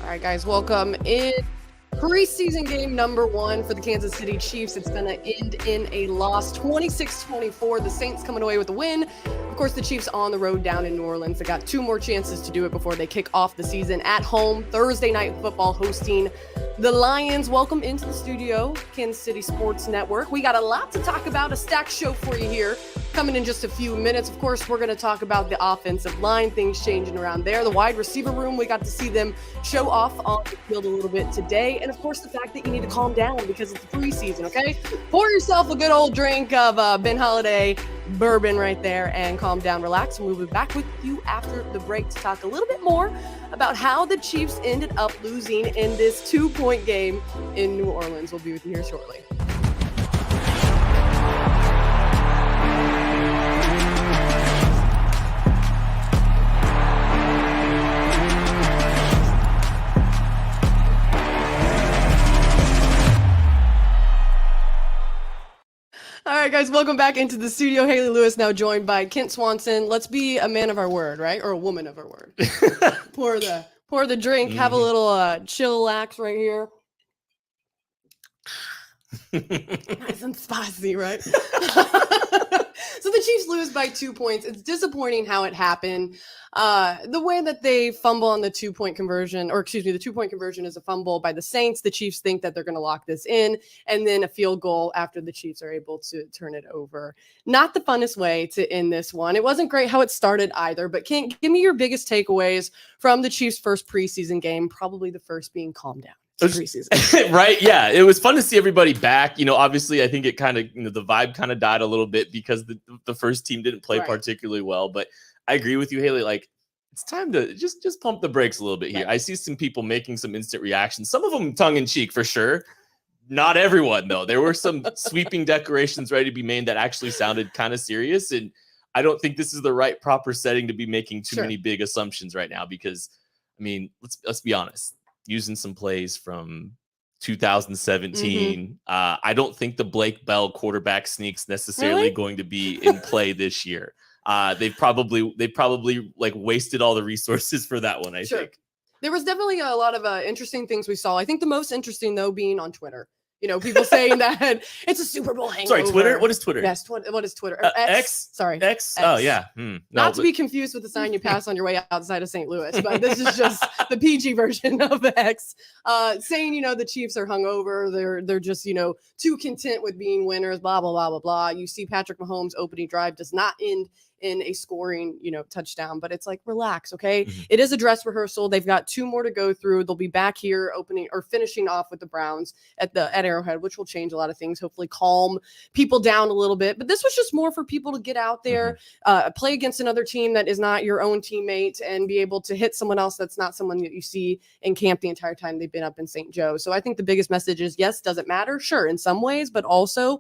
All right, guys, welcome in. Preseason game number 1 for the Kansas City Chiefs. It's going to end in a loss, 26-24. The Saints coming away with a win. Of course, the Chiefs on the road down in New Orleans. They got 2 more chances to do it before they kick off the season at home. Thursday Night Football hosting the Lions. Welcome into the studio, Kansas City Sports Network. We got a lot to talk about, a stacked show for you here. Coming in just a few minutes. Of course, we're going to talk about the offensive line, things changing around there. The wide receiver room, we got to see them show off on the field a little bit today. And of course, the fact that you need to calm down because it's the preseason, okay? Pour yourself a good old drink of Ben Holiday bourbon right there and calm down, relax. And we'll be back with you after the break to talk a little bit more about how the Chiefs ended up losing in this 2-point game in New Orleans. We'll be with you here shortly. All right, guys, welcome back into the studio. Hayley Lewis now joined by Kent Swanson. Let's be a man of our word, right? Or a woman of our word. Pour the drink, have a little chillax right here. Nice and spicy, right? So the Chiefs lose by 2 points. It's disappointing how it happened. The way that they fumble on the 2-point conversion, or excuse me, the 2-point conversion is a fumble by the Saints. The Chiefs think that they're going to lock this in, and then a field goal after the Chiefs are able to turn it over. Not the funnest way to end this one. It wasn't great how it started either, but Kent, give me your biggest takeaways from the Chiefs' first preseason game, probably the first being calm down. Preseason. Right. Yeah. It was fun to see everybody back. Obviously, I think it kind of, the vibe kind of died a little bit because the first team didn't play particularly well. But I agree with you, Hayley. Like, it's time to just pump the brakes a little bit here. Right. I see some people making some instant reactions, some of them tongue in cheek for sure. Not everyone, though. There were some sweeping declarations ready to be made that actually sounded kind of serious. And I don't think this is the right proper setting to be making too many big assumptions right now, because, I mean, let's be honest. Using some plays from 2017. I don't think the Blake Bell quarterback sneak's necessarily going to be in play this year. They probably like wasted all the resources for that one. I think there was definitely a lot of interesting things we saw. I think the most interesting though being on Twitter. People saying that it's a Super Bowl hangover. Sorry, Twitter? What is Twitter? Yes, what is Twitter? X? Sorry. X? Oh, yeah. Not to be confused with the sign you pass on your way outside of St. Louis, but this is just the PG version of X. Saying, the Chiefs are hungover. They're just, too content with being winners, blah, blah, blah, blah, blah. You see Patrick Mahomes' opening drive does not end in a scoring, touchdown, but it's like, relax. Okay. It is a dress rehearsal. They've got 2 more to go through. They'll be back here finishing off with the Browns at Arrowhead, which will change a lot of things, hopefully calm people down a little bit. But this was just more for people to get out there, play against another team that is not your own teammate and be able to hit someone else that's not someone that you see in camp the entire time they've been up in St. Joe. So I think the biggest message is, yes, does it matter? Sure, in some ways, but also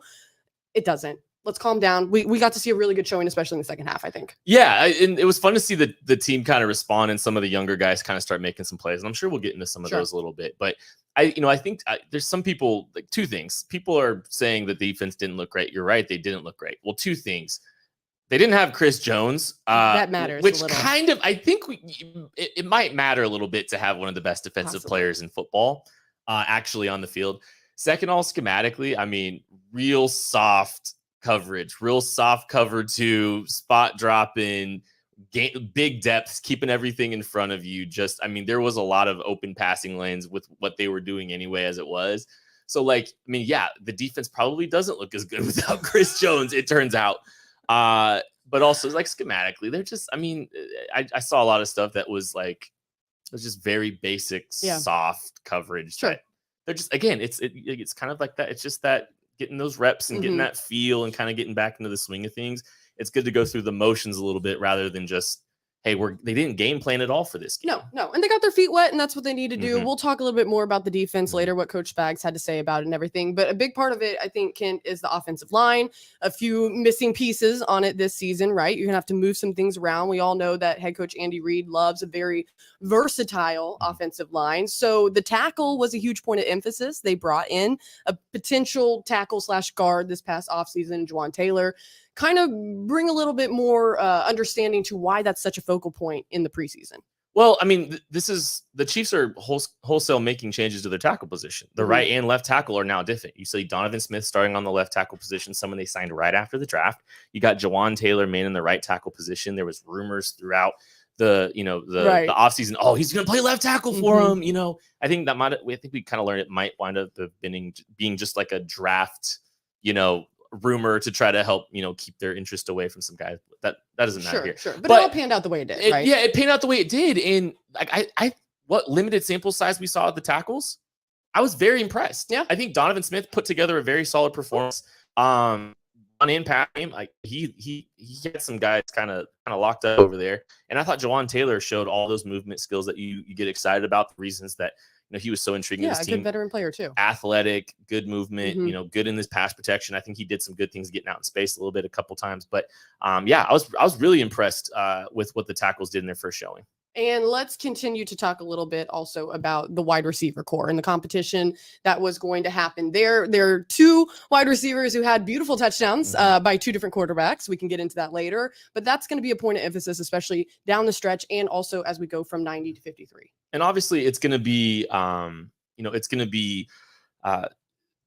it doesn't. Let's calm down. We got to see a really good showing, especially in the second half, I think. Yeah, and it was fun to see the team kind of respond and some of the younger guys kind of start making some plays. And I'm sure we'll get into some of those a little bit. But I think there's some people, like 2 things. People are saying that the defense didn't look great. You're right, they didn't look great. Well, 2 things. They didn't have Chris Jones. That matters. Which kind of, I think it might matter a little bit to have one of the best defensive players in football actually on the field. Second, all schematically, I mean, real soft cover 2, spot dropping, big depths, keeping everything in front of you. There was a lot of open passing lanes with what they were doing anyway as it was. So, the defense probably doesn't look as good without Chris Jones, it turns out. But also, schematically, they're just, I saw a lot of stuff that was just very basic, soft coverage. Sure. They're just, again, it's kind of like that. It's just that getting those reps and getting that feel and kind of getting back into the swing of things. It's good to go through the motions a little bit rather than just, hey, they didn't game plan at all for this game. No. And they got their feet wet, and that's what they need to do. We'll talk a little bit more about the defense later, what Coach Spags had to say about it and everything. But a big part of it, I think, Kent, is the offensive line. A few missing pieces on it this season, right? You're going to have to move some things around. We all know that head coach Andy Reid loves a very versatile offensive line. So the tackle was a huge point of emphasis. They brought in a potential tackle/guard this past offseason, Juwan Taylor. Kind of bring a little bit more understanding to why that's such a focal point in the preseason. Well, I mean, the Chiefs are wholesale making changes to their tackle position. The right and left tackle are now different. You see Donovan Smith starting on the left tackle position, someone they signed right after the draft. You got Jawan Taylor in the right tackle position. There was rumors throughout the offseason. Oh, he's going to play left tackle for him. I think we kind of learned it might wind up being just like a draft, rumor to try to help keep their interest away from some guys. That doesn't matter here. Sure, but it all panned out the way it did, right? Yeah, it panned out the way it did. And like what limited sample size we saw at the tackles, I was very impressed. Yeah, I think Donovan Smith put together a very solid performance. On in pass game, like he had some guys kind of locked up over there, and I thought Jawan Taylor showed all those movement skills that you get excited about. The reasons that he was so intriguing. Yeah, to this a team. good veteran player too. Athletic, good movement, good in this pass protection. I think he did some good things getting out in space a little bit a couple times. But I was really impressed with what the tackles did in their first showing. And let's continue to talk a little bit also about the wide receiver core and the competition that was going to happen. There are two wide receivers who had beautiful touchdowns by two different quarterbacks. We can get into that later, but that's going to be a point of emphasis, especially down the stretch and also as we go from 90 to 53. And obviously it's going to be,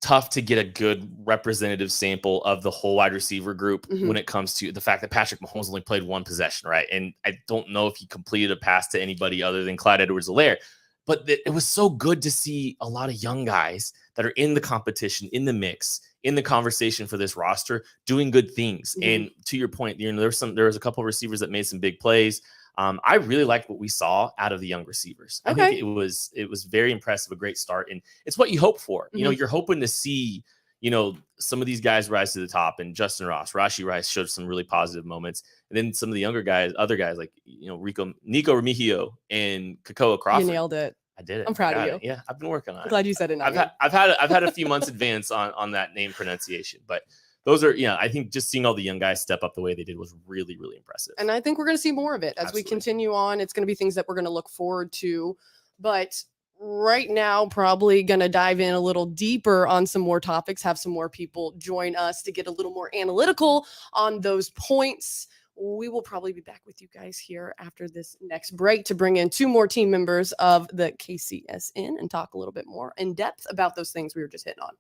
tough to get a good representative sample of the whole wide receiver group when it comes to the fact that Patrick Mahomes only played one possession, right? And I don't know if he completed a pass to anybody other than Clyde Edwards-Helaire, but it was so good to see a lot of young guys that are in the competition, in the mix, in the conversation for this roster, doing good things. And to your point, there was a couple of receivers that made some big plays. I really liked what we saw out of the young receivers. I think it was very impressive, a great start. And it's what you hope for. You're hoping to see, some of these guys rise to the top, and Justin Ross, Rashee Rice showed some really positive moments. And then some of the other guys like, Nico Remigio and Kakoa Crawford. You nailed it. I did it. I'm proud of you. Yeah, I've been working on it. Glad you said it. I've had a few months advance on that name pronunciation, but those are, I think just seeing all the young guys step up the way they did was really, really impressive. And I think we're going to see more of it as we continue on. It's going to be things that we're going to look forward to. But right now, probably going to dive in a little deeper on some more topics, have some more people join us to get a little more analytical on those points. We will probably be back with you guys here after this next break to bring in two more team members of the KCSN and talk a little bit more in depth about those things we were just hitting on.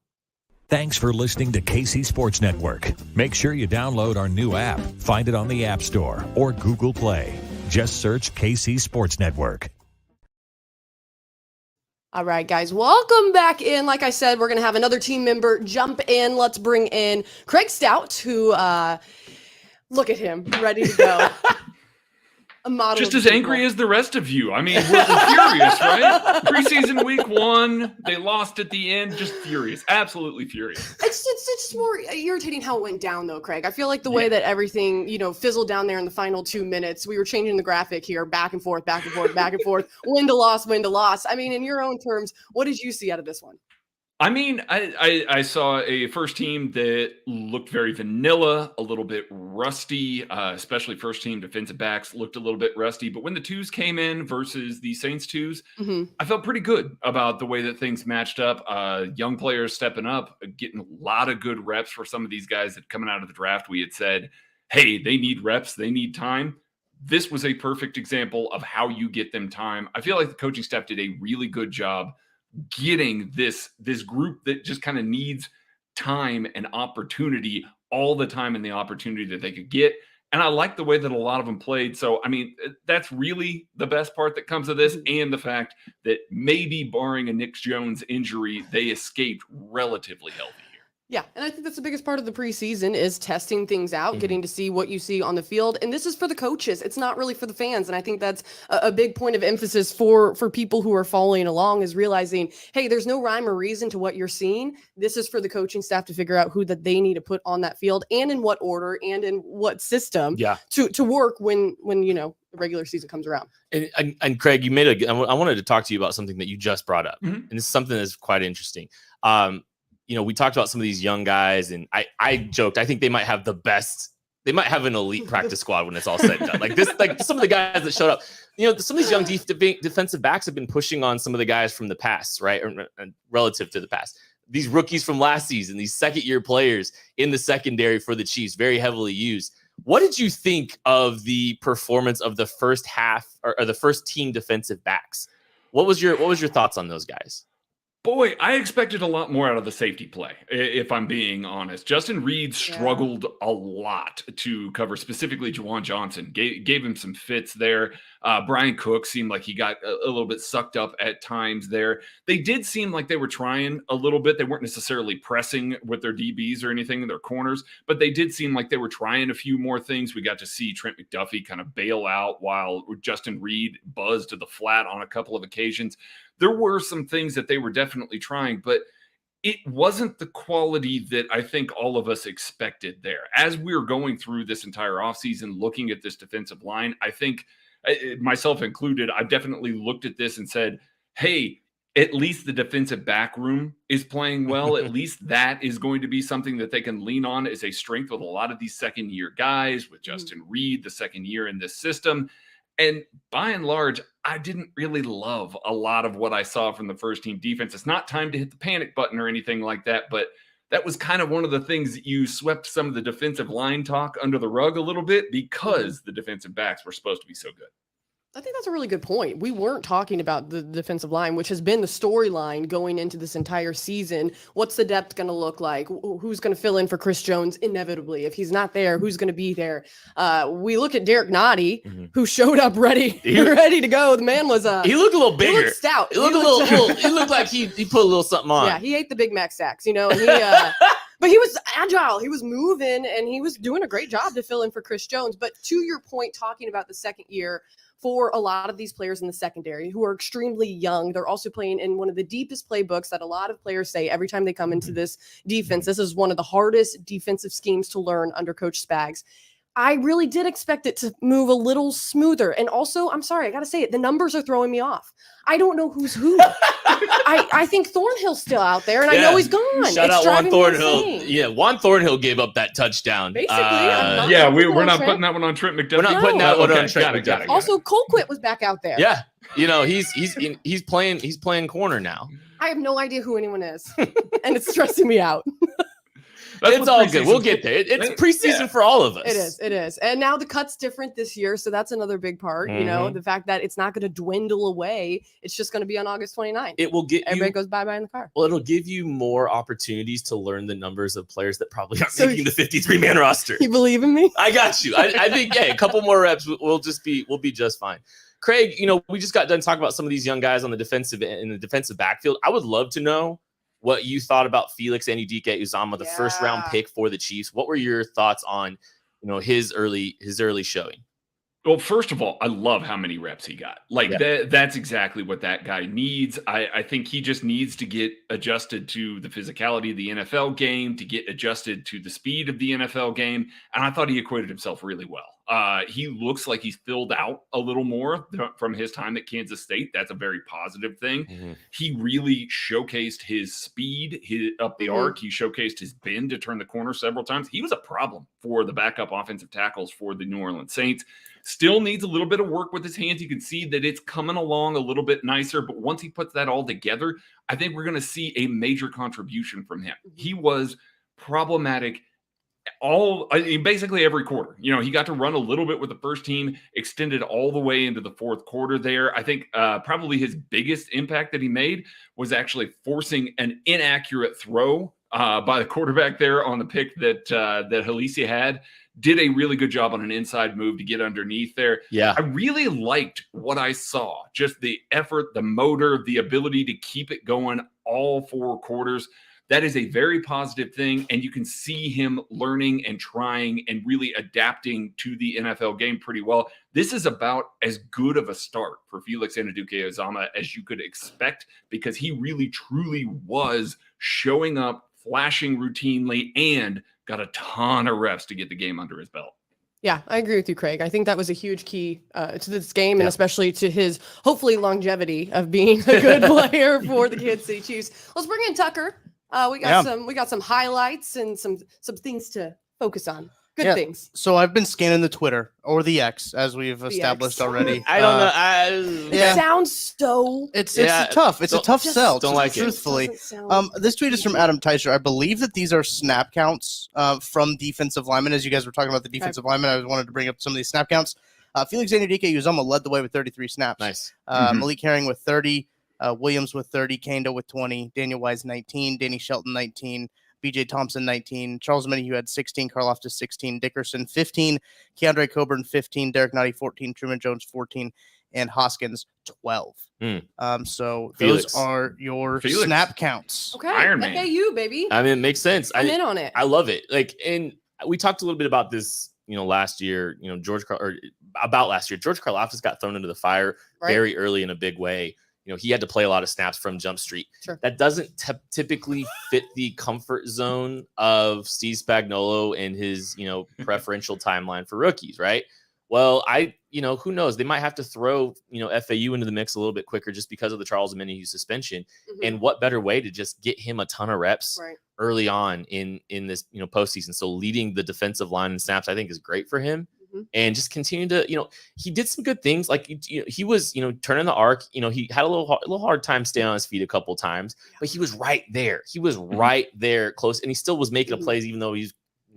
Thanks for listening to KC Sports Network. Make sure you download our new app. Find it on the App Store or Google Play. Just search KC Sports Network. All right, guys, welcome back in. Like I said, we're going to have another team member jump in. Let's bring in Craig Stout, who, look at him, ready to go. A model just as angry as the rest of you. I mean, we're furious, right? Preseason week 1, they lost at the end. Just furious, absolutely furious. It's just more irritating how it went down, though, Craig. I feel like the way that everything, fizzled down there in the final 2 minutes. We were changing the graphic here, back and forth, back and forth, back and forth, win to loss, win to loss. I mean, in your own terms, what did you see out of this one? I mean, I saw a first team that looked very vanilla, a little bit rusty, especially first team defensive backs looked a little bit rusty. But when the twos came in versus the Saints twos, I felt pretty good about the way that things matched up. Young players stepping up, getting a lot of good reps for some of these guys that coming out of the draft. We had said, hey, they need reps, they need time. This was a perfect example of how you get them time. I feel like the coaching staff did a really good job getting this group that just kind of needs time and opportunity all the time, and the opportunity that they could get. And I like the way that a lot of them played. So, I mean, that's really the best part that comes of this, and the fact that maybe barring a Nick Jones injury, they escaped relatively healthy. Yeah, and I think that's the biggest part of the preseason is testing things out, getting to see what you see on the field. And this is for the coaches. It's not really for the fans. And I think that's a big point of emphasis for people who are following along, is realizing, hey, there's no rhyme or reason to what you're seeing. This is for the coaching staff to figure out who that they need to put on that field, and in what order and in what system to work when the regular season comes around. And Craig, you made I wanted to talk to you about something that you just brought up. And it's something that's quite interesting. We talked about some of these young guys, and I joked, I think they might have an elite practice squad when it's all said and done. Like some of the guys that showed up, some of these young defensive backs have been pushing on some of the guys from the past, right? Or relative to the past. These rookies from last season, these second-year players in the secondary for the Chiefs, very heavily used. What did you think of the performance of the first half or the first team defensive backs? What was your thoughts on those guys? Boy, I expected a lot more out of the safety play, if I'm being honest. Justin Reed struggled a lot to cover, specifically Juwan Johnson. Gave him some fits there. Brian Cook seemed like he got a little bit sucked up at times there. They did seem like they were trying a little bit. They weren't necessarily pressing with their DBs or anything in their corners, but they did seem like they were trying a few more things. We got to see Trent McDuffie kind of bail out while Justin Reed buzzed to the flat on a couple of occasions. There were some things that they were definitely trying, but it wasn't the quality that I think all of us expected there. As we were going through this entire offseason, looking at this defensive line, I think, myself included, I definitely looked at this and said, hey, at least the defensive back room is playing well. At least that is going to be something that they can lean on as a strength with a lot of these second-year guys, with Justin Reed, the second year in this system. And by and large, I didn't really love a lot of what I saw from the first team defense. It's not time to hit the panic button or anything like that, but that was kind of one of the things that you swept some of the defensive line talk under the rug a little bit because the defensive backs were supposed to be so good. I think that's a really good point. We weren't talking about the defensive line, which has been the storyline going into this entire season. What's the depth going to look like? Who's going to fill in for Chris Jones inevitably? If he's not there, who's going to be there? We look at Derek Nottie, who showed up ready to go. The man was he looked a little bigger. He looked stout. He looked like he put a little something on. Yeah, he ate the Big Mac sacks, and he but he was agile. He was moving, and he was doing a great job to fill in for Chris Jones. But to your point, talking about the second year, for a lot of these players in the secondary who are extremely young, they're also playing in one of the deepest playbooks that a lot of players say every time they come into this defense. This is one of the hardest defensive schemes to learn under Coach Spags. I really did expect it to move a little smoother. And also, I'm sorry, I got to say it, the numbers are throwing me off. I don't know who's who. I think Thornhill's still out there, and I know he's gone. Shout out Juan Thornhill. Yeah, Juan Thornhill gave up that touchline. Basically, we're not putting that one on Trent McDuffie. We're not putting that one on Trent McDuffie. Also, Colquitt was back out there. Yeah, he's playing corner now. I have no idea who anyone is, and it's stressing me out. It's all good. We'll get there. It's preseason for all of us. It is. And now the cut's different this year, so that's another big part. The fact that it's not going to dwindle away. It's just going to be on August 29th. It will get everybody goes bye-bye in the car. Well, it'll give you more opportunities to learn the numbers of players that probably aren't making the 53-man roster. You believe in me? I got you. I think a couple more reps, we'll be just fine. Craig, we just got done talking about some of these young guys on the defensive backfield. I would love to know what you thought about Felix Anudike-Uzomah, the first round pick for the Chiefs. What were your thoughts on, his early showing? Well, first of all, I love how many reps he got. That's exactly what that guy needs. I think he just needs to get adjusted to the physicality of the NFL game, to get adjusted to the speed of the NFL game. And I thought he acquitted himself really well. He looks like he's filled out a little more from his time at Kansas State. That's a very positive thing. He really showcased his speed up the arc. He showcased his bend to turn the corner several times. He was a problem for the backup offensive tackles for the New Orleans Saints. Still needs a little bit of work with his hands. You can see that it's coming along a little bit nicer, but once he puts that all together, I think we're going to see a major contribution from him. He was problematic basically every quarter. He got to run a little bit with the first team, extended all the way into the fourth quarter there. I think probably his biggest impact that he made was actually forcing an inaccurate throw by the quarterback there on the pick that Halisia had. Did a really good job on an inside move to get underneath there. Yeah. I really liked what I saw. Just the effort, the motor, the ability to keep it going all four quarters. That is a very positive thing, and you can see him learning and trying and really adapting to the NFL game pretty well. This is about as good of a start for Felix Anudike-Uzomah as you could expect, because he really, truly was showing up, flashing routinely, and got a ton of reps to get the game under his belt. Yeah, I agree with you, Craig. I think that was a huge key to this game, and especially to his, hopefully, longevity of being a good player for the Kansas City Chiefs. Let's bring in Tucker. We got some highlights and some things to focus on. Good things. So I've been scanning the Twitter or the X, as we've established X. already. I don't know. Yeah. It sounds so. It's Yeah, a tough sell. don't like it. Truthfully. Doesn't sound This tweet is from Adam Teicher. I believe that these are snap counts from defensive linemen. As you guys were talking about the defensive linemen, I wanted to bring up some of these snap counts. Felix Anudike-Uzomah led the way with 33 snaps. Nice. Malik Herring with 30, Williams with 30, Kando with 20, Daniel Wise 19, Danny Shelton 19, BJ Thompson 19, Charles Minihue had 16, Karlaftis 16, Dickerson 15, Keandre Coburn 15, Derek Nottie 14, Truman Jones 14, and Hoskins 12. So Felix. those are your Felix. snap counts. Okay. Iron Man. FAU, baby. I mean, it makes sense. I'm in on it. I love it. Like, and we talked a little bit about this, last year, George Karlaftis got thrown into the fire very early in a big way. He had to play a lot of snaps from Jump Street. Sure. That doesn't typically fit the comfort zone of Steve Spagnuolo and his, preferential timeline for rookies, right? Well, who knows? They might have to throw, FAU into the mix a little bit quicker just because of the Charles Minihue suspension. And what better way to just get him a ton of reps early on in this, postseason. So leading the defensive line and snaps, I think, is great for him. And just continue to, he did some good things. Like he was, turning the arc. He had a little hard time staying on his feet a couple times, but he was right there. He was right there, close, and he still was making plays, even though he's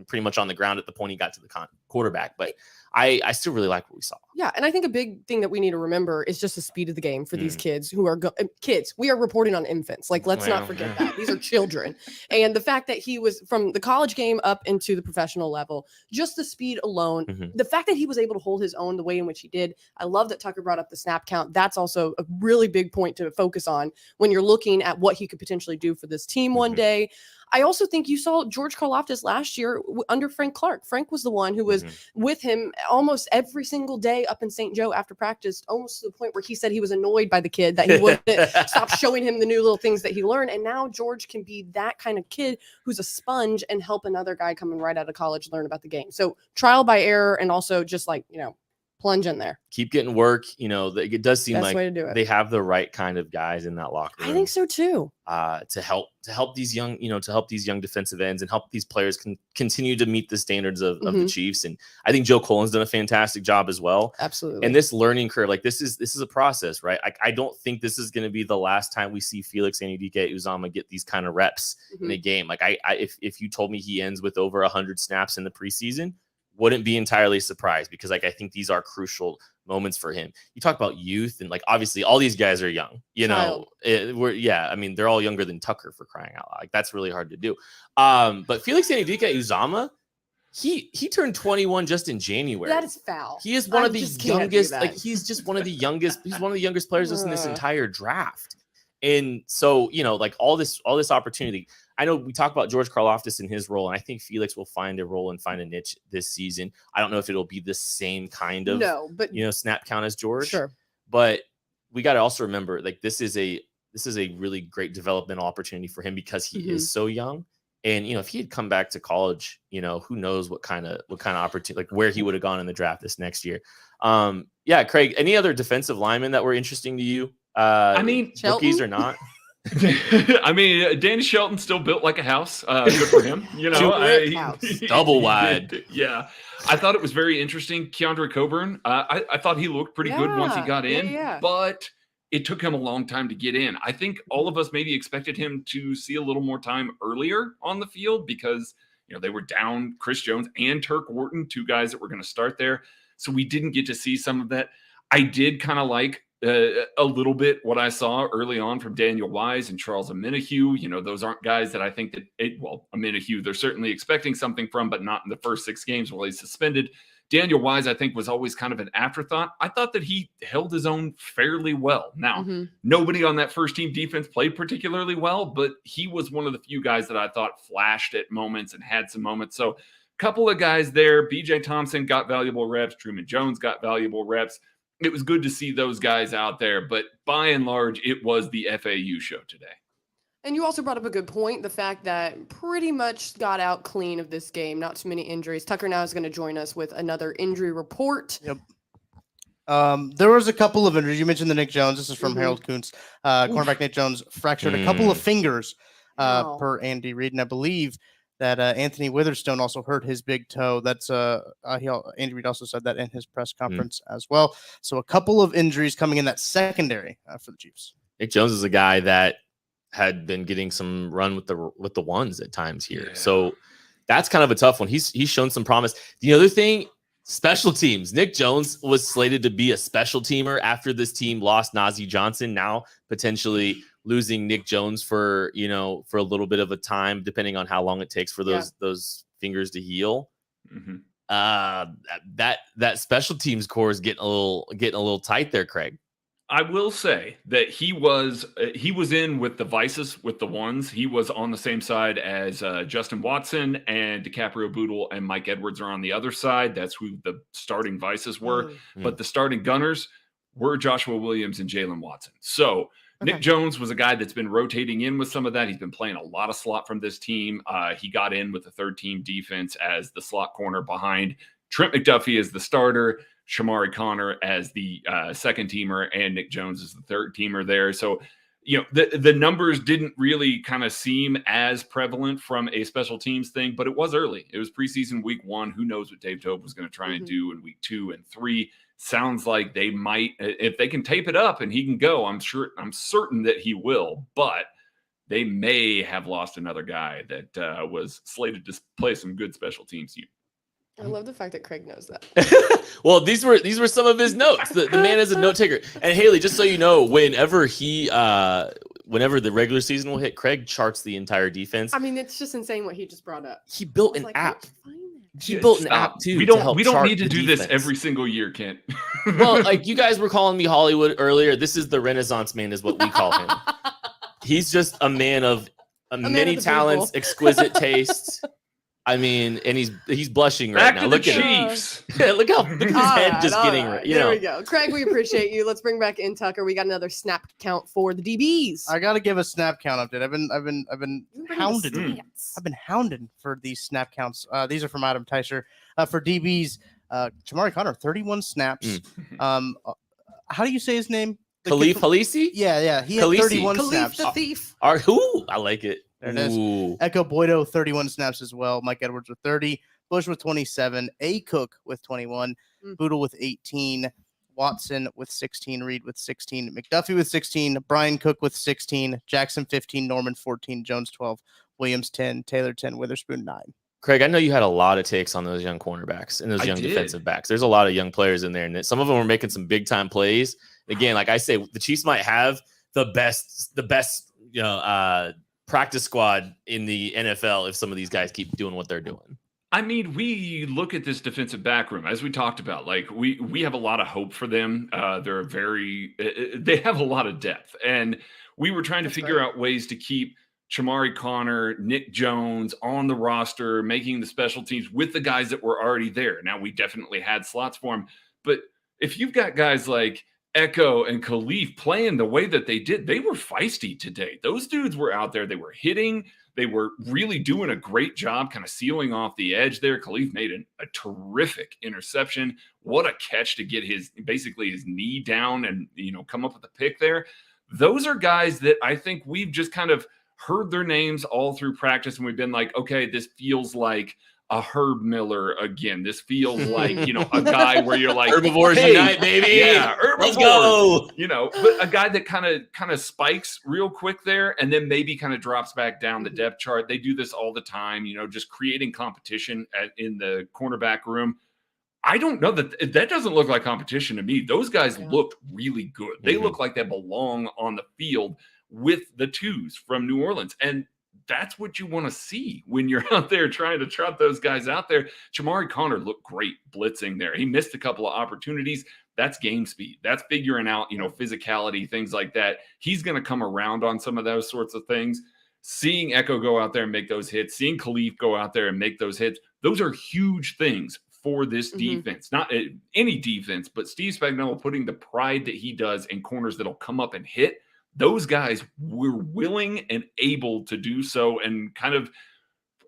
pretty much on the ground at the point he got to the quarterback. But I still really like what we saw. Yeah, and I think a big thing that we need to remember is just the speed of the game for these kids who are kids. We are reporting on infants. Like, let's not forget that. These are children. And the fact that he was from the college game up into the professional level, just the speed alone, the fact that he was able to hold his own the way in which he did. I love that Tucker brought up the snap count. That's also a really big point to focus on when you're looking at what he could potentially do for this team one day. I also think you saw George Karlaftis last year under Frank Clark. Frank was the one who was with him almost every single day up in St. Joe after practice, almost to the point where he said he was annoyed by the kid that he wouldn't stop showing him the new little things that he learned. And now George can be that kind of kid who's a sponge and help another guy coming right out of college learn about the game. So trial by error, and also just plunge in there. Keep getting work. It does seem Best like way to do it. they have the right kind of guys in that locker room. I think so too. To help these young, to help these young defensive ends and help these players continue to meet the standards of the Chiefs. And I think Joe Colin's done a fantastic job as well. Absolutely. And this learning curve, this is a process, right? I don't think this is going to be the last time we see Felix Anudike-Uzomah get these kind of reps in a game. If you told me he ends with over 100 snaps in the preseason, wouldn't be entirely surprised, because I think these are crucial moments for him. You talk about youth, and obviously all these guys are young, they're all younger than Tucker, for crying out loud. That's really hard to do. But Felix Anudike-Uzomah, he turned 21 just in January. That is foul. He is one of the youngest, he's just one of the youngest, he's one of the youngest players in this entire draft. And so, all this opportunity. I know we talk about George Karlaftis in his role, and I think Felix will find a role and find a niche this season. I don't know if it'll be the same kind of snap count as George. Sure. But we got to also remember, this is a really great developmental opportunity for him, because he is so young. And if he had come back to college, who knows what kind of opportunity, where he would have gone in the draft this next year. Craig, any other defensive linemen that were interesting to you? Rookies or not? Danny Shelton still built like a house. Good for him. Double wide. Yeah. I thought it was very interesting. Keandre Coburn, I thought he looked pretty good once he got in, but it took him a long time to get in. I think all of us maybe expected him to see a little more time earlier on the field, because they were down Chris Jones and Turk Wharton, two guys that were going to start there. So we didn't get to see some of that. I did kind of like a little bit what I saw early on from Daniel Wise and Charles Minihue. Those aren't guys that I think that Minihue, they're certainly expecting something from, but not in the first 6 games while he's suspended. Daniel Wise, I think, was always kind of an afterthought. I thought that he held his own fairly well. Now, nobody on that first team defense played particularly well, but he was one of the few guys that I thought flashed at moments and had some moments. So a couple of guys there. BJ Thompson got valuable reps. Truman Jones got valuable reps. It was good to see those guys out there, but by and large, it was the FAU show today. And you also brought up a good point, the fact that pretty much got out clean of this game, not too many injuries. Tucker now is going to join us with another injury report. Yep. There was a couple of injuries. You mentioned the Nick Jones. This is from Harold Kuntz. Cornerback Nick Jones fractured a couple of fingers per Andy Reid, and I believe that Anthony Witherstone also hurt his big toe. That's Andy Reid also said that in his press conference as well. So a couple of injuries coming in that secondary for the Chiefs. Nick Jones is a guy that had been getting some run with the ones at times here. Yeah. So that's kind of a tough one. He's shown some promise. The other thing, special teams. Nick Jones was slated to be a special teamer after this team lost Najee Johnson. Now potentially losing Nick Jones for a little bit of a time, depending on how long it takes for those fingers to heal. Mm-hmm. That special teams core is getting a little tight there, Craig. I will say that he was in with the vices, with the ones. He was on the same side as Justin Watson, and DiCaprio Bootle and Mike Edwards are on the other side. That's who the starting vices were. But the starting gunners were Joshua Williams and Jalen Watson. So Nick Jones was a guy that's been rotating in with some of that. He's been playing a lot of slot from this team. He got in with the third-team defense as the slot corner behind Trent McDuffie as the starter, Shamari Connor as the second teamer, and Nick Jones as the third teamer there. So, the numbers didn't really kind of seem as prevalent from a special teams thing, but it was early. It was preseason week 1. Who knows what Dave Tope was going to try and do in week 2 and 3. Sounds like they might, if they can tape it up and he can go, I'm certain that he will, but they may have lost another guy that was slated to play some good special teams. I love the fact that Craig knows that. Well, these were some of his notes. The man is a note taker. And Hayley, just so you know, whenever the regular season will hit, Craig charts the entire defense. I mean, it's just insane what he just brought up. He built an app. He built an app too. We don't need to do this every single year, Kent. Well, like you guys were calling me Hollywood earlier. This is the Renaissance man, is what we call him. He's just a man of many talents, exquisite tastes. I mean, and he's blushing right now. Look at Chiefs. Look at his head just getting right. There we go. Craig, we appreciate you. Let's bring back in Tucker. We got another snap count for the DBs. I gotta give a snap count update. I've been hounded. I've been hounded for these snap counts. These are from Adam Teicher. For DBs, Shamari Connor, 31 snaps. How do you say his name? Khalif Halisi? Yeah. He had 31 snaps. Khalif the thief. I like it. There it is. Echo Boydo, 31 snaps as well. Mike Edwards with 30. Bush with 27. A. Cook with 21. Bootle with 18. Watson with 16. Reed with 16. McDuffie with 16. Brian Cook with 16. Jackson 15. Norman 14. Jones 12. Williams 10. Taylor 10. Witherspoon 9. Craig, I know you had a lot of takes on those young cornerbacks and those young defensive backs. There's a lot of young players in there, and some of them were making some big time plays. Again, like I say, the Chiefs might have the best practice squad in the NFL if some of these guys keep doing what they're doing. I mean, we look at this defensive back room, as we talked about, like we have a lot of hope for them. They have a lot of depth, and we were trying to figure out ways to keep Shamari Connor, Nick Jones on the roster, making the special teams with the guys that were already there. Now, we definitely had slots for them, but if you've got guys like Echo and Khalif playing the way that they did, they were feisty today. Those dudes were out there. They were hitting. They were really doing a great job kind of sealing off the edge there. Khalif made a terrific interception. What a catch to get his knee down and, come up with a pick there. Those are guys that I think we've just kind of heard their names all through practice, and we've been like, okay, this feels like a Herb Miller again. This feels like, a guy where you're like, Herbivores unite, baby. Yeah, herbivores. Let's go. But a guy that kind of spikes real quick there and then maybe kind of drops back down the depth chart. They do this all the time, just creating competition in the cornerback room. I don't know that doesn't look like competition to me. Those guys looked really good. They look like they belong on the field with the twos from New Orleans. And that's what you want to see when you're out there trying to trot those guys out there. Shamari Connor looked great blitzing there. He missed a couple of opportunities. That's game speed. That's figuring out, physicality, things like that. He's going to come around on some of those sorts of things. Seeing Echo go out there and make those hits, seeing Khalif go out there and make those hits, those are huge things for this defense. Not any defense, but Steve Spagnuolo putting the pride that he does in corners that'll come up and hit. Those guys were willing and able to do so and kind of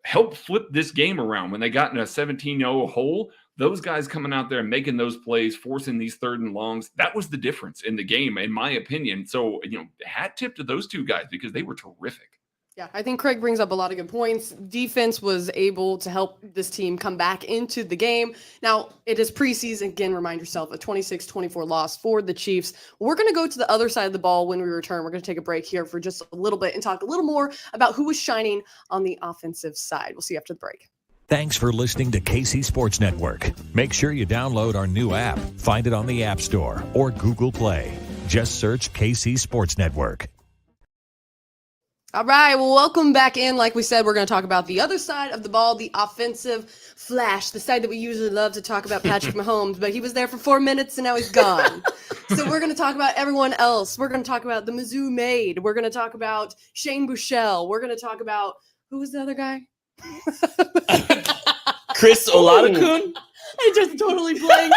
help flip this game around. When they got in a 17-0 hole, those guys coming out there and making those plays, forcing these 3rd and longs, that was the difference in the game, in my opinion. So, hat tip to those two guys because they were terrific. Yeah, I think Craig brings up a lot of good points. Defense was able to help this team come back into the game. Now, it is preseason. Again, remind yourself, a 26-24 loss for the Chiefs. We're going to go to the other side of the ball when we return. We're going to take a break here for just a little bit and talk a little more about who was shining on the offensive side. We'll see you after the break. Thanks for listening to KC Sports Network. Make sure you download our new app. Find it on the App Store or Google Play. Just search KC Sports Network. All right, well, welcome back in. Like we said, we're going to talk about the other side of the ball, the offensive flash, the side that we usually love to talk about Patrick Mahomes, but he was there for 4 minutes and now he's gone. So we're going to talk about everyone else. We're going to talk about the Mizzou Maid. We're going to talk about Shane Buechele. We're going to talk about, who was the other guy? Chris Oladokun? I just totally blanked.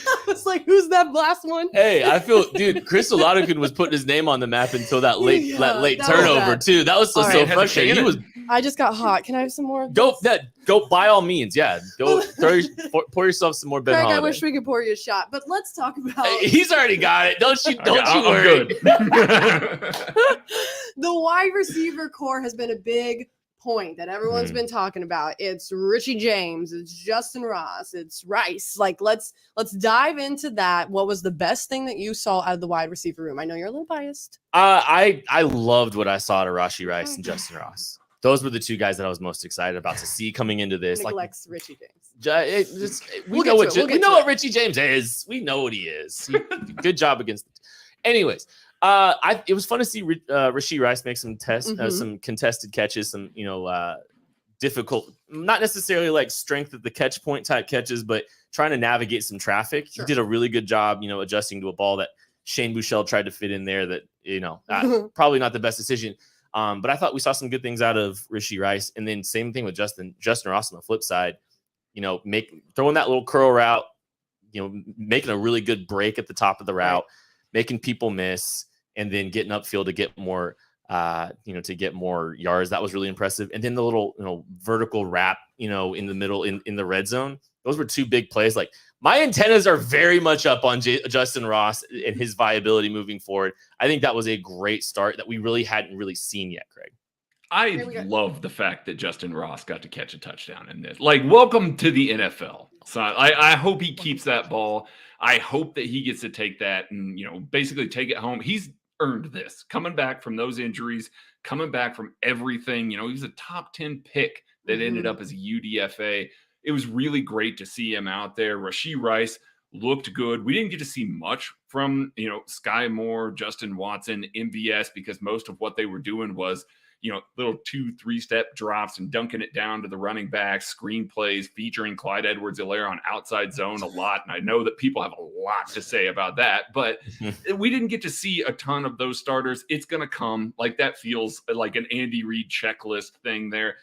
I was like, who's that last one? Hey, I feel, dude, Chris Oladokun was putting his name on the map until that late that turnover too. That was so frustrating. He was. I just got hot. Can I have some more? Go by all means. Yeah, go pour yourself some more Ben Craig, Holiday. I wish we could pour you a shot, but let's talk about. He's already got it. Don't you worry. Good. The wide receiver core has been a big point that everyone's been talking about. It's Richie James, it's Justin Ross, it's Rice. Like, let's dive into that. What was the best thing that you saw out of the wide receiver room? I know you're a little biased. I loved what I saw to Rashee Rice and Justin Ross. Those were the two guys that I was most excited about to see coming into this. Neglects Richie James. We know what Richie James is. We know what he is. Good job against. Anyways, it was fun to see Rashee Rice make some some contested catches, some difficult, not necessarily like strength at the catch point type catches, but trying to navigate some traffic. Sure. He did a really good job, adjusting to a ball that Shane Buechele tried to fit in there. That probably not the best decision. But I thought we saw some good things out of Rashee Rice, and then same thing with Justin Ross on the flip side. Throwing that little curl route, making a really good break at the top of the route, making people miss, and then getting upfield to get more, to get more yards. That was really impressive. And then the little, vertical wrap, in the middle in the red zone. Those were two big plays. Like, my antennas are very much up on Justin Ross and his viability moving forward. I think that was a great start that we really hadn't really seen yet, Craig. I love the fact that Justin Ross got to catch a touchdown in this. Like, welcome to the NFL. So I hope he keeps that ball. I hope that he gets to take that and, basically take it home. He's earned this, coming back from those injuries, coming back from everything. He was a top 10 pick that ended up as a UDFA. It was really great to see him out there. Rashee Rice looked good. We didn't get to see much from, Sky Moore, Justin Watson, MVS, because most of what they were doing was, little 2-3 step drops and dunking it down to the running backs, screen plays featuring Clyde Edwards-Helaire on outside zone a lot. And I know that people have a lot to say about that, but we didn't get to see a ton of those starters. It's going to come. Like, that feels like an Andy Reid checklist thing there.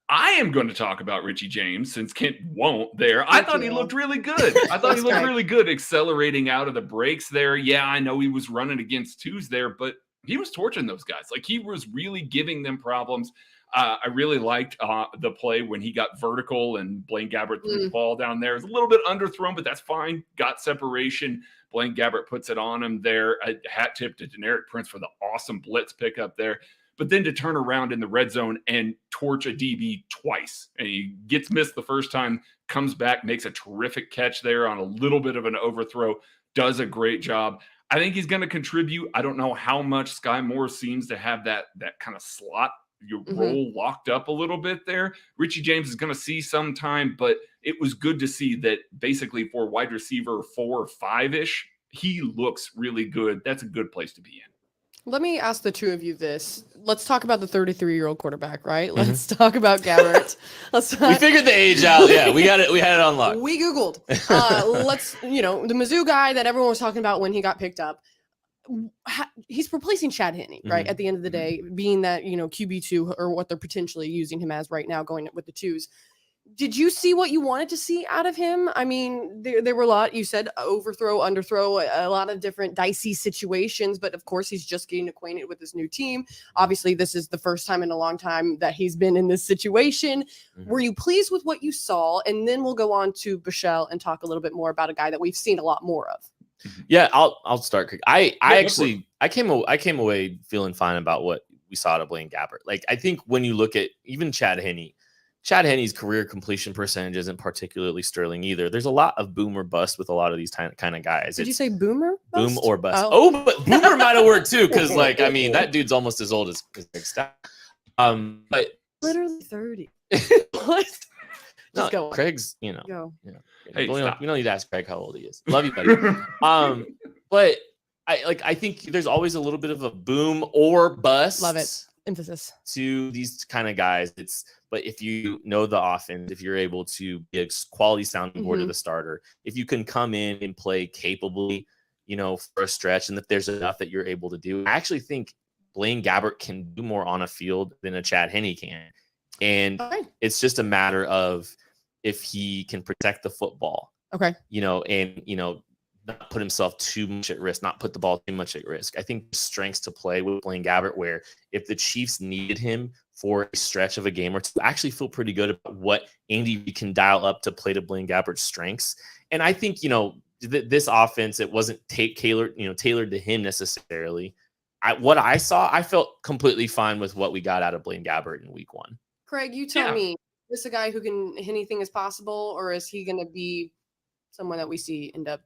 I am going to talk about Richie James since Kent won't there. I thought he looked really good. I thought he looked really good accelerating out of the breaks there. Yeah, I know he was running against twos there, but he was torching those guys. Like, he was really giving them problems. I really liked the play when he got vertical and Blaine Gabbert threw the ball down there. It was a little bit underthrown, but that's fine. Got separation. Blaine Gabbert puts it on him there. A hat tip to Deneric Prince for the awesome blitz pickup there. But then to turn around in the red zone and torch a DB twice. And he gets missed the first time, comes back, makes a terrific catch there on a little bit of an overthrow, does a great job. I think he's going to contribute. I don't know how much Sky Moore seems to have that kind of slot role locked up a little bit there. Richie James is going to see some time, but it was good to see that basically for wide receiver 4 or 5-ish, he looks really good. That's a good place to be in. Let me ask the two of you this. Let's talk about the 33-year-old quarterback, right? Let's talk about Gabbert. We figured the age out. Yeah, we got it. We had it on lock. We Googled. The Mizzou guy that everyone was talking about when he got picked up. He's replacing Chad Henne, right? At the end of the day, being that, QB2 or what they're potentially using him as right now, going with the twos. Did you see what you wanted to see out of him? I mean, there were a lot, you said overthrow, underthrow, a lot of different dicey situations, but of course he's just getting acquainted with his new team. Obviously, this is the first time in a long time that he's been in this situation. Were you pleased with what you saw? And then we'll go on to Buechele and talk a little bit more about a guy that we've seen a lot more of. Yeah, I'll start. Craig. I came away feeling fine about what we saw to Blaine Gabbert. Like, I think when you look at even Chad Henne's career completion percentage isn't particularly sterling either. There's a lot of boom or bust with a lot of these kind of guys. Did you say boomer? Boom Bust? or bust? Oh, But boomer might have worked too, because that dude's almost as old as Nick Stout. But literally 30. What? no, Just go on. Craig's, Go. Hey, we stop. don't need to ask Craig how old he is. Love you, buddy. But I think there's always a little bit of a boom or bust. Love it. Emphasis To these kind of guys. But if you know the offense, if you're able to be a quality sounding board to the starter, if you can come in and play capably, for a stretch, and that there's enough that you're able to do, I actually think Blaine Gabbert can do more on a field than a Chad Henne can. And it's just a matter of if he can protect the football. Okay. Not put himself too much at risk, not put the ball too much at risk. I think strengths to play with Blaine Gabbert, where if the Chiefs needed him for a stretch of a game or two, I actually feel pretty good about what Andy can dial up to play to Blaine Gabbert's strengths. And I think, this offense, it wasn't tailored to him necessarily. What I saw, I felt completely fine with what we got out of Blaine Gabbert in week 1. Craig, you tell me, is this a guy who can anything is possible, or is he going to be someone that we see end up,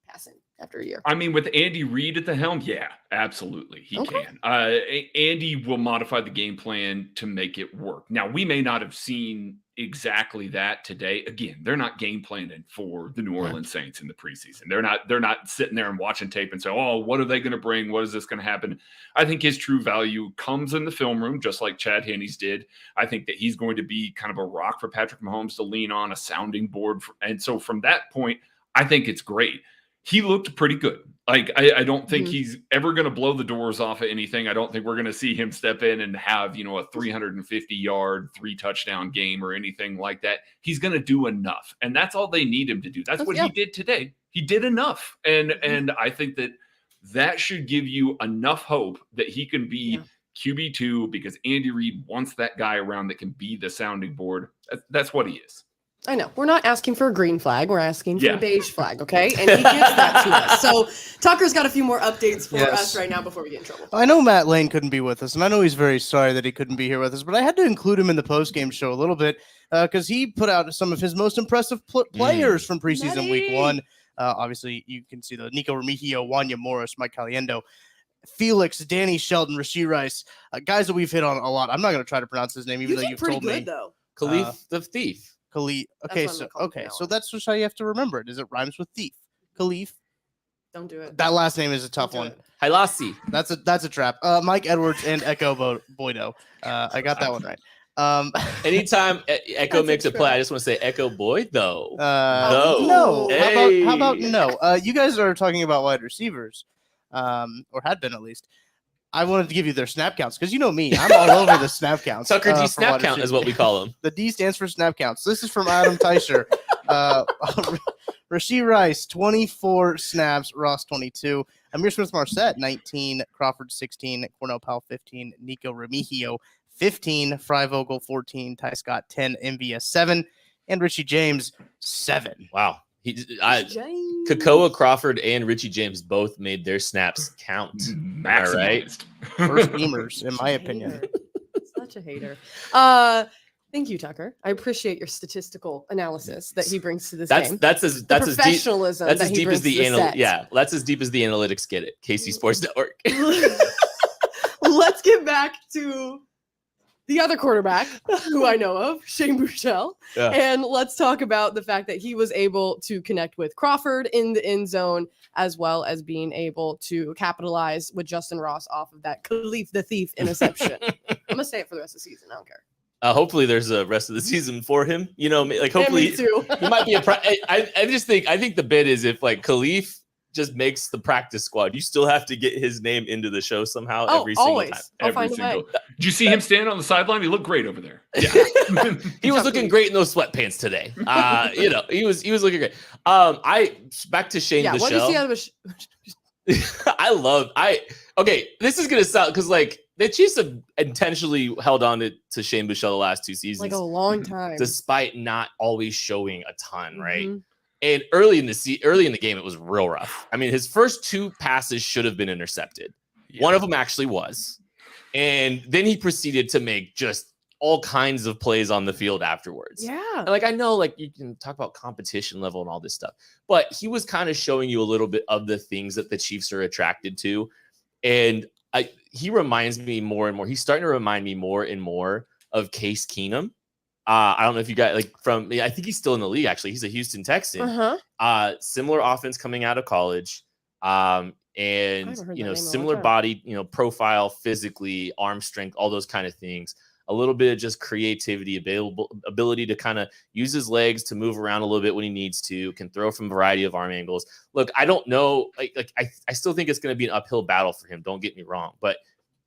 passing after a year? I mean, with Andy Reid at the helm, yeah, absolutely. He can. Andy will modify the game plan to make it work. Now, we may not have seen exactly that today. Again, they're not game planning for the New Orleans Saints in the preseason. They're not sitting there and watching tape and say, oh, what are they going to bring? What is this going to happen? I think his true value comes in the film room, just like Chad Henne's did. I think that he's going to be kind of a rock for Patrick Mahomes to lean on, a sounding board. And so from that point, I think it's great. He looked pretty good. Like, I don't think he's ever going to blow the doors off of anything. I don't think we're going to see him step in and have, a 350-yard, 3-touchdown game or anything like that. He's going to do enough. And that's all they need him to do. That's what he did today. He did enough. And I think that should give you enough hope that he can be QB2, because Andy Reid wants that guy around that can be the sounding board. That's what he is. I know. We're not asking for a green flag. We're asking for a beige flag, okay? And he gives that to us. So Tucker's got a few more updates for us right now before we get in trouble. I know Matt Lane couldn't be with us, and I know he's very sorry that he couldn't be here with us, but I had to include him in the postgame show a little bit because he put out some of his most impressive players from preseason week 1. Obviously, you can see the Nico Remigio, Wanya Morris, Mike Caliendo, Felix, Danny Shelton, Rashee Rice, guys that we've hit on a lot. I'm not going to try to pronounce his name, even though you've told me. Though. Khalif the Thief. Khalif. Okay, so that's just how you have to remember it. Is it rhymes with thief? Khalif. Don't do it. That last name is a tough one. Hailasi. That's a trap. Mike Edwards and Echo Boydo. I got that one right. Anytime Echo makes a play, I just want to say Echo Boy though. No. Hey. How about no? You guys are talking about wide receivers, or had been at least. I wanted to give you their snap counts because you know me, I'm all over the snap counts. Tucker D snap count is what we call them. The D stands for snap counts. This is from Adam Teicher. Rashee Rice, 24 snaps. Ross, 22. Amir Smith-Marset, 19. Crawford, 16. Cornell Powell, 15. Nico Remigio, 15. Fry Vogel, 14. Ty Scott, 10. MVS, 7. And Richie James, 7. Wow. Kakoa Crawford and Richie James both made their snaps count. All right. First teamers, in my opinion. Such a hater. Thank you, Tucker. I appreciate your statistical analysis that he brings to this game. That's as professionalism. That's as deep as the that's as deep as the analytics get it. KC Sports Network. Let's get back to the other quarterback who I know of, Shane Buechele. Yeah. And let's talk about the fact that he was able to connect with Crawford in the end zone, as well as being able to capitalize with Justin Ross off of that Khalif the Thief interception. I'm going to say it for the rest of the season. I don't care. Hopefully there's a rest of the season for him. Hopefully he might be I think the bid is if Khalif just makes the practice squad, you still have to get his name into the show somehow every single time. Every single. Did you see him stand on the sideline? He looked great over there. Yeah. He was looking great in those sweatpants today. He was looking great. Back to Shane Buechele. What do you see out of this is gonna sound because the Chiefs have intentionally held on to Shane Buechele the last 2 seasons. A long time. Despite not always showing a ton, right? And early in the game, it was real rough. I mean, his first 2 passes should have been intercepted. One of them actually was. And then he proceeded to make just all kinds of plays on the field afterwards. Yeah. And like, I know, like, you can talk about competition level and all this stuff, but he was kind of showing you a little bit of the things that the Chiefs are attracted to. And he reminds me more and more. He's starting to remind me more and more of Case Keenum. I don't know if you got I think he's still in the league, actually. He's a Houston Texan. Similar offense coming out of college. And similar body, profile, physically, arm strength, all those kind of things. A little bit of just creativity, ability to kind of use his legs to move around a little bit when he needs to, can throw from a variety of arm angles. Look, I don't know. I still think it's going to be an uphill battle for him. Don't get me wrong. But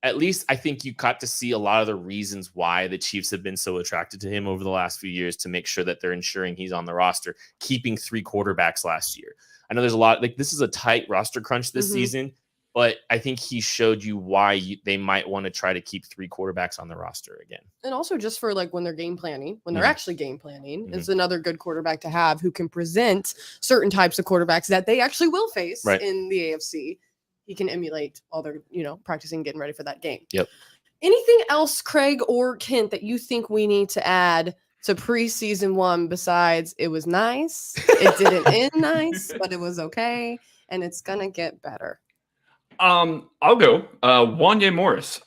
at least I think you got to see a lot of the reasons why the Chiefs have been so attracted to him over the last few years to make sure that they're ensuring he's on the roster, keeping 3 quarterbacks last year. I know there's a lot, this is a tight roster crunch this season, but I think he showed you why they might want to try to keep 3 quarterbacks on the roster again. And also just for when they're game planning, when they're actually game planning, it's another good quarterback to have who can present certain types of quarterbacks that they actually will face in the AFC. He can emulate while they're, practicing, getting ready for that game. Yep. Anything else, Craig or Kent, that you think we need to add to preseason 1 besides it was nice, it didn't end nice, but it was okay, and it's going to get better? I'll go. Wanya Morris,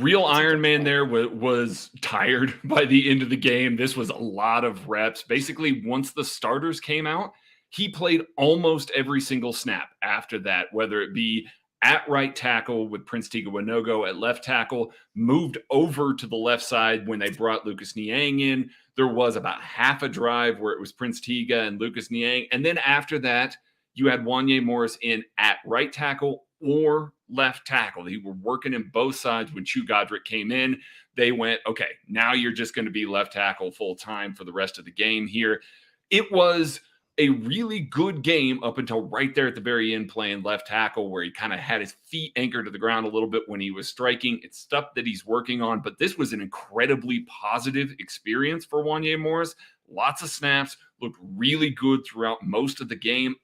real Iron Man there was tired by the end of the game. This was a lot of reps. Basically, once the starters came out, he played almost every single snap after that, whether it be at right tackle with Prince Tega Winogo, at left tackle, moved over to the left side when they brought Lucas Niang in. There was about half a drive where it was Prince Tega and Lucas Niang. And then after that, you had Wanya Morris in at right tackle or left tackle. They were working in both sides. When Chu Godric came in, they went, okay, now you're just going to be left tackle full time for the rest of the game here. It was a really good game up until right there at the very end, playing left tackle, where he kind of had his feet anchored to the ground a little bit when he was striking. It's stuff that he's working on, but this was an incredibly positive experience for Wanya Morris. Lots of snaps, looked really good throughout most of the game.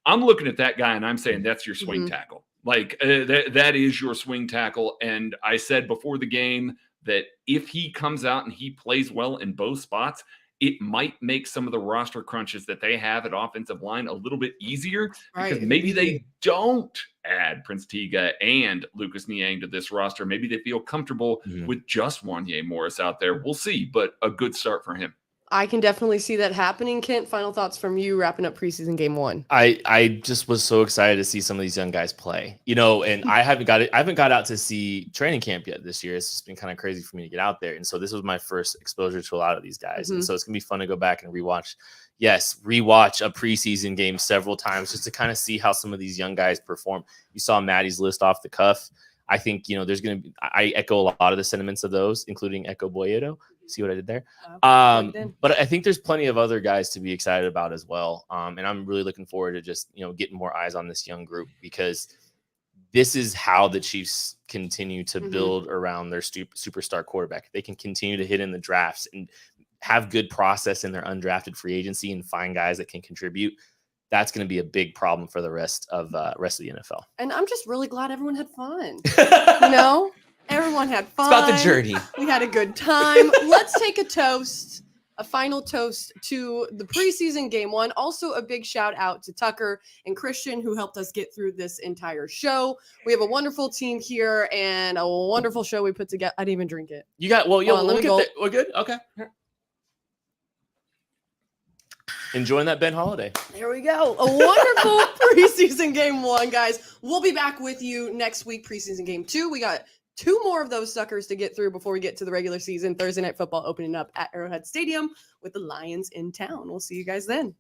I'm looking at that guy and I'm saying that's your swing tackle. That is your swing tackle. And I said before the game that if he comes out and he plays well in both spots, it might make some of the roster crunches that they have at offensive line a little bit easier, because maybe they don't add Prince Tega and Lucas Niang to this roster. Maybe they feel comfortable with just Wanya Morris out there. We'll see, but a good start for him. I can definitely see that happening. Kent, final thoughts from you wrapping up preseason game 1. I just was so excited to see some of these young guys play, and I haven't got out to see training camp yet this year. It's just been kind of crazy for me to get out there. And so this was my first exposure to a lot of these guys. And so it's gonna be fun to go back and rewatch a preseason game several times just to kind of see how some of these young guys perform. You saw Maddie's list off the cuff. I think, there's going to be, I echo a lot of the sentiments of those, including Echo Boyedo. See what I did there? But I think there's plenty of other guys to be excited about as well. And I'm really looking forward to just, getting more eyes on this young group, because this is how the Chiefs continue to build around their superstar quarterback. They can continue to hit in the drafts and have good process in their undrafted free agency and find guys that can contribute. That's going to be a big problem for the rest of the NFL. And I'm just really glad everyone had fun. Everyone had fun. It's about the journey. We had a good time. Let's take a final toast to the preseason game 1. Also, a big shout out to Tucker and Christian, who helped us get through this entire show. We have a wonderful team here and a wonderful show we put together. I didn't even drink it. We're good. Okay. Enjoying that Ben Holiday. There we go. A wonderful preseason game 1, guys. We'll be back with you next week, preseason game 2. We got 2 more of those suckers to get through before we get to the regular season. Thursday Night Football opening up at Arrowhead Stadium with the Lions in town. We'll see you guys then.